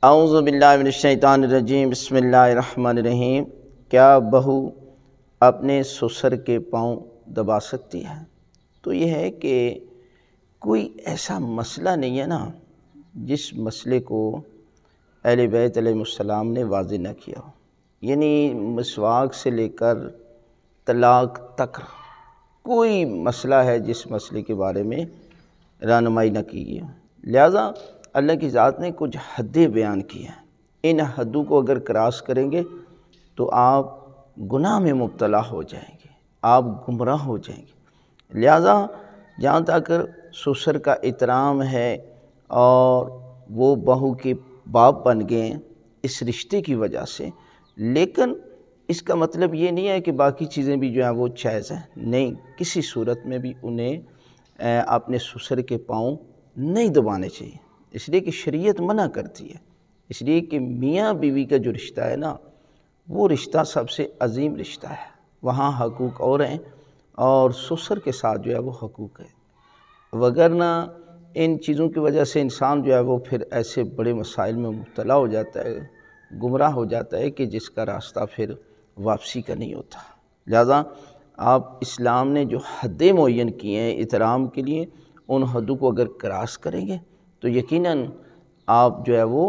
اعوذ باللہ من الشیطان الرجیم، بسم اللہ الرحمن الرحیم۔ کیا بہو اپنے سسر کے پاؤں دبا سکتی ہے؟ تو یہ ہے کہ کوئی ایسا مسئلہ نہیں ہے نا جس مسئلے کو اہل بیت علیہ السلام نے واضح نہ کیا ہو، یعنی مسواک سے لے کر طلاق تک کوئی مسئلہ ہے جس مسئلے کے بارے میں رہنمائی نہ کی گئی ہو۔ لہٰذا اللہ کی ذات نے کچھ حدیں بیان کی ہیں، ان حدوں کو اگر کراس کریں گے تو آپ گناہ میں مبتلا ہو جائیں گے، آپ گمراہ ہو جائیں گے۔ لہٰذا جہاں تک سسر کا احترام ہے اور وہ بہو کے باپ بن گئے ہیں اس رشتے کی وجہ سے، لیکن اس کا مطلب یہ نہیں ہے کہ باقی چیزیں بھی جو ہیں وہ جائز ہیں، نہیں، کسی صورت میں بھی انہیں اپنے سسر کے پاؤں نہیں دبانے چاہیے، اس لیے کہ شریعت منع کرتی ہے، اس لیے کہ میاں بیوی کا جو رشتہ ہے نا وہ رشتہ سب سے عظیم رشتہ ہے، وہاں حقوق اور ہیں اور سسر کے ساتھ جو ہے وہ حقوق ہے، وگرنہ ان چیزوں کی وجہ سے انسان جو ہے وہ پھر ایسے بڑے مسائل میں مبتلا ہو جاتا ہے، گمراہ ہو جاتا ہے کہ جس کا راستہ پھر واپسی کا نہیں ہوتا۔ لہٰذا آپ اسلام نے جو حدیں معین کی ہیں احترام کے لیے، ان حدوں کو اگر کراس کریں گے تو یقیناً آپ جو ہے وہ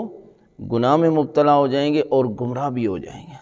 گناہ میں مبتلا ہو جائیں گے اور گمراہ بھی ہو جائیں گے۔